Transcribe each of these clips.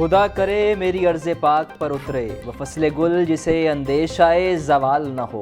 खुदा करे मेरी अर्ज़ पाक पर उतरे व फसले गुल जिसे अंदेशाए जवाल न हो।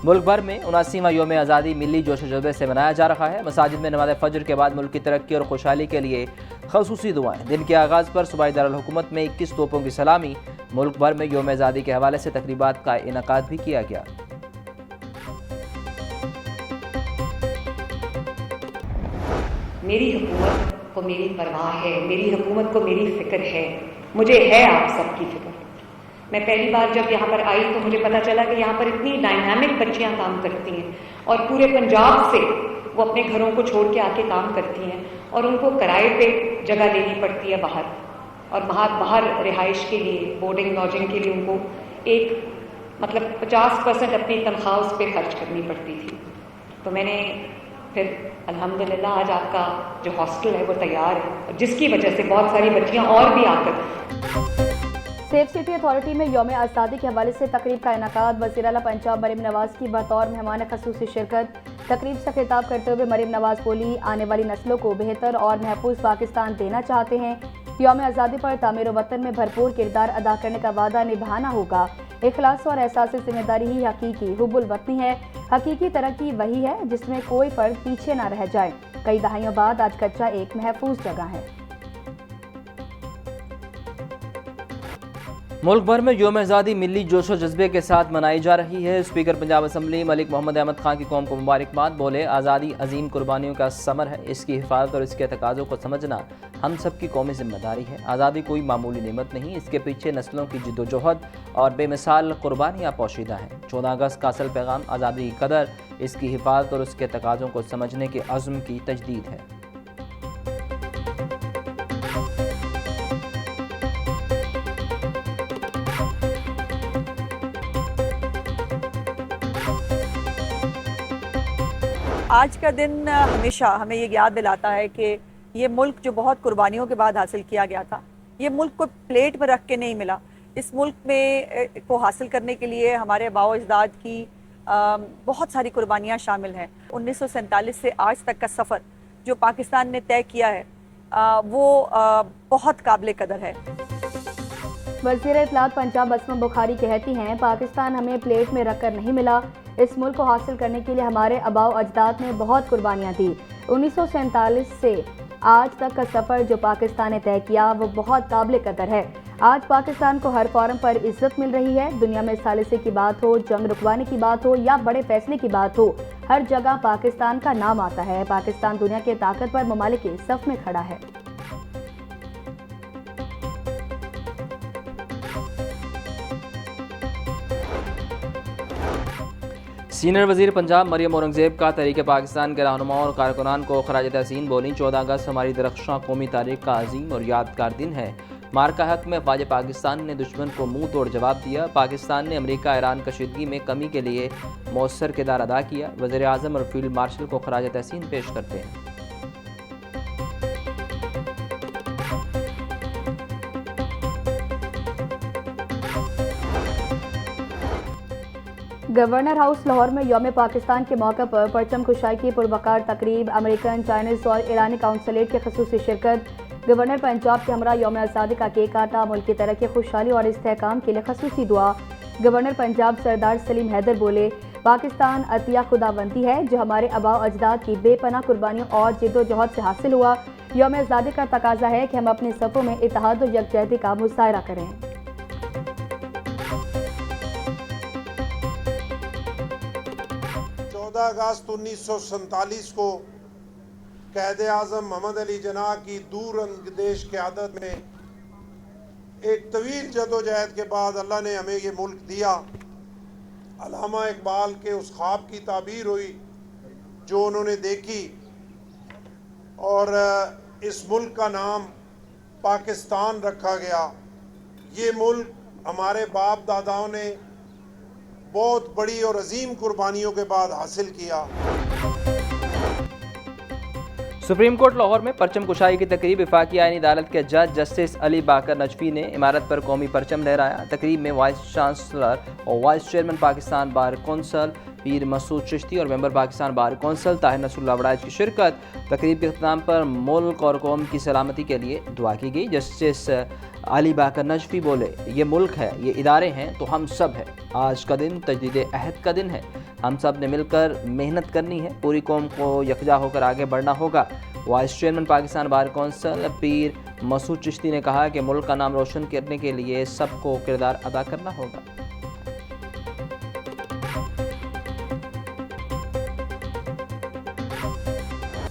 मुल्क भर में 79वां योम आज़ादी मिली जोश जज्बे से मनाया जा रहा है। मसाजिद में नमाज फजर के बाद मुल्क की तरक्की और खुशहाली के लिए खसूसी दुआएं। दिन के आगाज़ पर सूबाई दारुल हुकूमत में 21 तोपों की सलामी। मुल्क भर में योम आज़ादी के हवाले से तकरीबात का इनेकाद भी किया गया। मेरी हुकूमत को मेरी परवाह है, मेरी हुकूमत को मेरी फिक्र है, मुझे है आप सबकी फिक्र। मैं पहली बार जब यहाँ पर आई तो मुझे पता चला कि यहाँ पर इतनी डायनामिक बच्चियाँ काम करती हैं और पूरे पंजाब से वो अपने घरों को छोड़ के आके काम करती हैं और उनको किराए पे जगह लेनी पड़ती है बाहर, और बाहर रिहाइश के लिए, बोर्डिंग लॉजिंग के लिए उनको एक 50% अपनी तनख्वाह उस पर खर्च करनी पड़ती थी। तो मैंने फिर अल्हम्दुलिल्लाह आज आपका जो हॉस्टल है वो तैयार है, जिसकी वजह से बहुत सारी बच्चियां और भी आकर। सेफ सिटी अथॉरिटी में यौम आज़ादी के हवाले से तकरीब का इनेकाद। वज़ीर आला पंजाब मरीम नवाज की बतौर मेहमान खसूसी शिरकत। तकरीब से खिताब करते हुए मरीम नवाज बोली, आने वाली नस्लों को बेहतर और महफूज पाकिस्तान देना चाहते हैं। यौम आज़ादी पर तामीर वतन में भरपूर किरदार अदा करने का वादा निभाना होगा। इखलास और एहसास जिम्मेदारी ही हकीकी हुब्बुल वतनी है। हकीकी तरक्की वही है जिसमें कोई फर्द पीछे ना रह जाए। कई दहाइयों बाद आज कच्चा एक महफूज जगह है। मुल्क भर में योम आज़ादी मिली जोश व जज्बे के साथ मनाई जा रही है। स्पीकर पंजाब असम्बली मलिक मोहम्मद अहमद खान की कौम को मुबारकबाद। बोले, आज़ादी अजीम कुर्बानियों का समर है। इसकी हिफाजत और इसके तकाज़ों को समझना हम सब की कौमी जिम्मेदारी है। आज़ादी कोई मामूली नेमत नहीं, इसके पीछे नस्लों की जिद्दोजहद और बेमिसाल कुर्बानियाँ पोशीदा हैं। 14 अगस्त का असल पैगाम आज़ादी की कदर, इसकी हिफाजत और उसके तकाज़ों को समझने के अज़्म की तजदीद है। आज का दिन हमेशा हमें ये याद दिलाता है कि ये मुल्क जो बहुत कुर्बानियों के बाद हासिल किया गया था, ये मुल्क को प्लेट में रख के नहीं मिला। इस मुल्क में को हासिल करने के लिए हमारे आबाओ अजदाद की बहुत सारी कुर्बानियाँ शामिल हैं। 1947 से आज तक का सफ़र जो पाकिस्तान ने तय किया है वो बहुत काबिल कदर है। वज़ीर इत्तलात पंजाब असमा बुखारी कहती हैं, पाकिस्तान हमें प्लेट में रखकर नहीं मिला। इस मुल्क को हासिल करने के लिए हमारे आबाओ अजदाद ने बहुत कुर्बानियाँ दी। 1947 से आज तक का सफ़र जो पाकिस्तान ने तय किया वो बहुत काबिल कदर है। आज पाकिस्तान को हर फॉरम पर इज्जत मिल रही है। दुनिया में सालिसी की बात हो, जंग रुकवाने की बात हो या बड़े फैसले की बात हो, हर जगह पाकिस्तान का नाम आता है। पाकिस्तान दुनिया के ताकतवर ममालिक के सफ में खड़ा है। सीनियर वजीर पंजाब मरियम औरंगजेब का तहरीक पाकिस्तान के रहनुमाओं और कारकुनान को खराज तहसीन बोली। 14 अगस्त हमारी दरख्शां कौमी तारीख का अजीम और यादगार दिन है। मार्का हक में फ़ौज पाकिस्तान ने दुश्मन को मुंह तोड़ जवाब दिया। पाकिस्तान ने अमेरिका ईरान कशीदगी में कमी के लिए मौसर किरदार अदा किया। वज़ीर आज़म और फील्ड मार्शल को खराज तहसीन पेश करते हैं। गवर्नर हाउस लाहौर में यौम पाकिस्तान के मौके पर परचम कुशाई की पुरवकार तकरीब। अमेरिकन, चाइनीज़ और ईरानी काउंसलेट की खसूसी शिरकत। गवर्नर पंजाब के हमरा यौम आज़ादी का केक काटा। मुल्क की तरक्की, खुशहाली और इस्तेहकाम के लिए खसूसी दुआ। गवर्नर पंजाब सरदार सलीम हैदर बोले, पाकिस्तान अतिया खुदाबंदी है जो हमारे आबाओ अजदाद की बेपनाह कुर्बानियों और जिद्दोजहद से हासिल हुआ। यौम आज़ादी का तकाजा है कि हम अपने सफ़ों में इत्तेहाद और यकजहती का मुज़ाहरा करें। 14 अगस्त 1947 को कैद आज़म मोहम्मद अली जिन्ना की दूर अंदेश क़यादत में एक तवील जदोजहद के बाद अल्लाह ने हमें ये मुल्क दिया। अल्लामा इकबाल के उस ख्वाब की ताबीर हुई जो उन्होंने देखी और इस मुल्क का नाम पाकिस्तान रखा गया। ये मुल्क हमारे बाप दादाओं ने बहुत बड़ी और अजीम कुर्बानियों के बाद हासिल किया। सुप्रीम कोर्ट लाहौर में परचम कुशाई की तकरीब। वफाकी आईनी अदालत के जज जस्टिस अली बाकर नजफी ने इमारत पर कौमी परचम लहराया। तकरीब में वाइस चांसलर और vice chairman Pakistan bar council Pir Masood Chishti और member Pakistan bar council Tahir Nasrullah Waraich की शिरकत। तकरीब के अख्ताम पर मुल्क और कौम की सलामती के लिए दुआ की गई। जस्टिस अली बाकर नजफी बोले, ये मुल्क है, ये इदारे हैं तो हम सब हैं। आज का दिन तजदीद अहद का दिन है। हम सब ने मिलकर मेहनत करनी है, पूरी कौम को यकजा होकर आगे बढ़ना होगा। Vice chairman Pakistan bar council पीर मसूद चिश्ती ने कहा कि मुल्क का नाम रोशन करने के लिए सबको किरदार अदा करना होगा।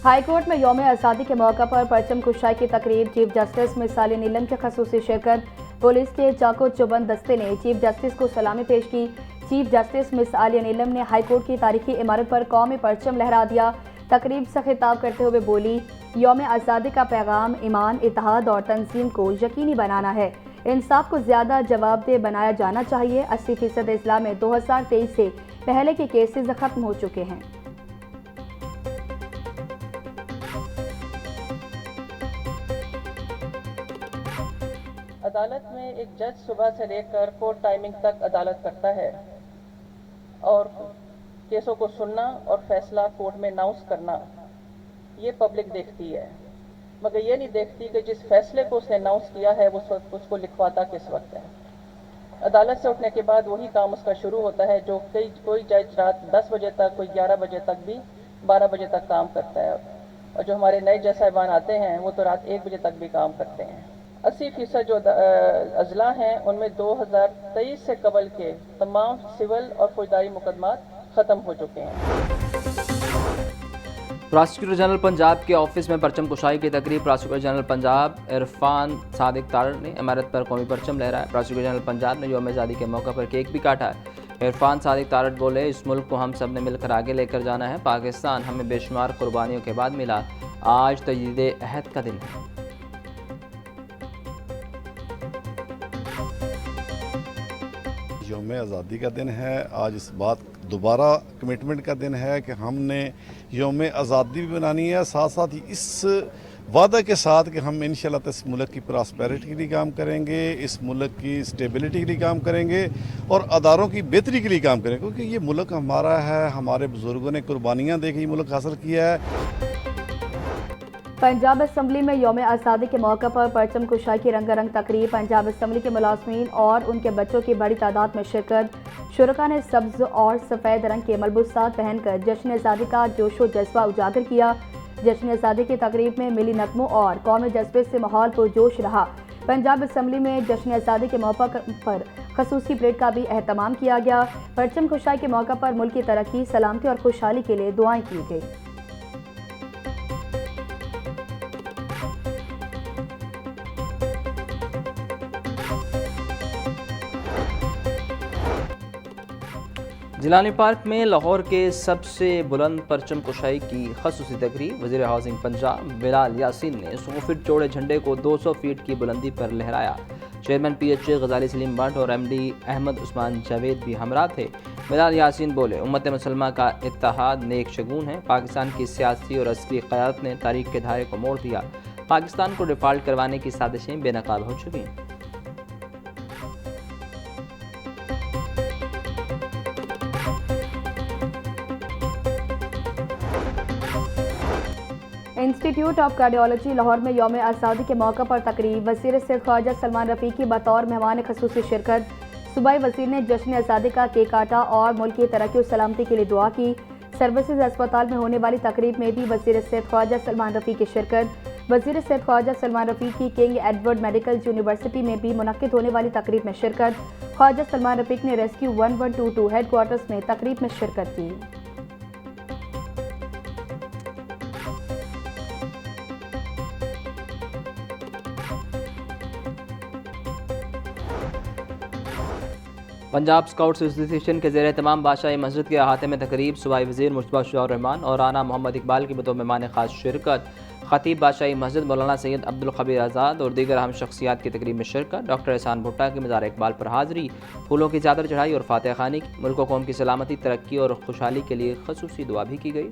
हाईकोर्ट में यौम आज़ादी के मौका पर परचम कुशाई की तकरीब। चीफ जस्टिस मिसाल नीलम की खसूसी शिरकत। पुलिस के चाको चुबंद दस्ते ने चीफ जस्टिस को सलामी पेश की। चीफ जस्टिस मिसाल नीलम ने हाईकोर्ट की तारीखी इमारत पर कौमी परचम लहरा दिया। तकरीब से खिताब करते हुए बोली, यौम आज़ादी का पैगाम ईमान, इत्तेहाद और तंजीम को यकीनी बनाना है। इंसाफ को ज़्यादा जवाबदेह बनाया जाना चाहिए। 80% इस्लाम में 2023 से पहले के केसेस ख़त्म हो चुके हैं। अदालत में एक जज सुबह से लेकर कोर्ट टाइमिंग तक अदालत करता है और केसों को सुनना और फैसला कोर्ट में अनाउंस करना ये पब्लिक देखती है, मगर ये नहीं देखती कि जिस फैसले को उसने अनाउंस किया है वो उसको लिखवाता किस वक्त है। अदालत से उठने के बाद वही काम उसका शुरू होता है जो कोई जज रात 10 बजे तक, कोई 11 बजे तक भी 12 बजे तक काम करता है, और जो हमारे नए जज साहिबान आते हैं वो तो रात 1 बजे तक भी काम करते हैं। 80% जो अजला हैं उनमें 2023 से कबल के तमाम सिविल और फौजदारी मुकदमात ख़त्म हो चुके हैं। प्रोसिक्यूटर जनरल पंजाब के ऑफिस में परचम कुशाई की तकरीब। प्रोसिक्यूटर जनरल पंजाब इरफान सादिक तारड़ ने इमारत पर कौमी परचम लहराया। प्रोसिक्यूटर जनरल पंजाब ने यौम आज़ादी के मौके पर केक भी काटा। इरफान सादिक तारड़ बोले, इस मुल्क को हम सब ने मिलकर आगे लेकर जाना है। पाकिस्तान हमें बेशुमार कुर्बानियों के बाद मिला। आज तजदीद अहद का दिन है। यौम आज़ादी का दिन है। आज इस बात दोबारा कमिटमेंट का दिन है कि हमने यौम आज़ादी भी बनानी है, साथ साथ ही इस वादा के साथ कि हम इंशाल्लाह इस मुल्क की प्रॉस्पेरिटी के लिए काम करेंगे, इस मुल्क की स्टेबिलिटी के लिए काम करेंगे और अदारों की बेहतरी के लिए काम करेंगे, क्योंकि ये मुल्क हमारा है। हमारे बुजुर्गों ने कुर्बानियाँ दे के ये मुल्क हासिल किया है। पंजाब असम्बली में यौम आज़ादी के मौके पर परचम कुशाई की रंगारंग तकरीब। पंजाब असम्बली के मुलाजमीन और उनके बच्चों की बड़ी तादाद में शिरकत। शुरका ने सब्ज और सफ़ेद रंग के मलबूसात पहनकर जश्न आज़ादी का जोशो जज्बा उजागर किया। जश्न आज़ादी की तकरीब में मिली नगमों और कौमी जज्बे से माहौल पुरजोश रहा। पंजाब असम्बली में जश्न आज़ादी के मौके पर खसूसी परेड का भी एहतमाम किया गया। परचम कुशाई के मौके पर मुल्क की तरक्की, सलामती और खुशहाली के लिए दुआएं की गई। जिलानी पार्क में लाहौर के सबसे बुलंद परचम कुशाई की खसूसी तकरीब। वज़ीर हाउसिंग पंजाब बिलाल यासीन ने 100 फीट चौड़े झंडे को 200 फीट की बुलंदी पर लहराया। चेयरमैन PHA गजाली सलीम भट्ट और MD अहमद उस्मान जावेद भी हमरा थे। बिलाल यासीन बोले, उम्मत मुसलमान का इत्तेहाद नेक शगुन है। पाकिस्तान की सियासी और अस्करी क़यादत ने तारीख के धारे को मोड़ दिया। पाकिस्तान को डिफ़ॉल्ट करवाने की साजिशें बेनकाब हो चुकी हैं। इंस्टीट्यूट ऑफ कार्डियोलॉजी लाहौर में यौम आज़ादी के मौके पर तकरीब। वज़ीर सिर्फ ख्वाजा सलमान रफ़ी की बतौर मेहमान खसूसी शिरकत। सूबाई वज़ीर ने जश्न आज़ादी का केक काटा और मुल्क की तरक्की और सलामती के लिए दुआ की। सर्विसेज अस्पताल में होने वाली तकरीब में भी वज़ीर सिर्फ ख्वाजा सलमान रफ़ी की शिरकत। वज़ीर सिर्फ ख्वाजा सलमान रफ़ी की किंग एडवर्ड मेडिकल यूनिवर्सिटी में भी मुनक्किद होने वाली तकरीब में शिरकत। ख्वाजा सलमान रफ़ी ने रेस्क्यू 1122 हेडक्वार्टर्स में तकरीब में शिरकत की। पंजाब स्काउट्स एसोसिएशन के ज़ेर तमाम बादशाही मस्जिद के अहाते में तकरीब। सूबाई वज़ीर मुश्तबा शुजाउर रहमान और राना मोहम्मद इकबाल की बतौर मेहमान ख़ास शिरकत। खतीब बादशाही मस्जिद मौलाना सैयद अब्दुल खबीर आज़ाद और दीगर अहम शख्सियात की तकरीब में शिरकत। डॉक्टर एहसान भुट्टा की मज़ार इकबाल पर हाज़री, फूलों की चादर चढ़ाई और फातह खानी की। मुल्क व कौम की सलामती, तरक्की और खुशहाली के लिए खसूसी दुआ भी की गई।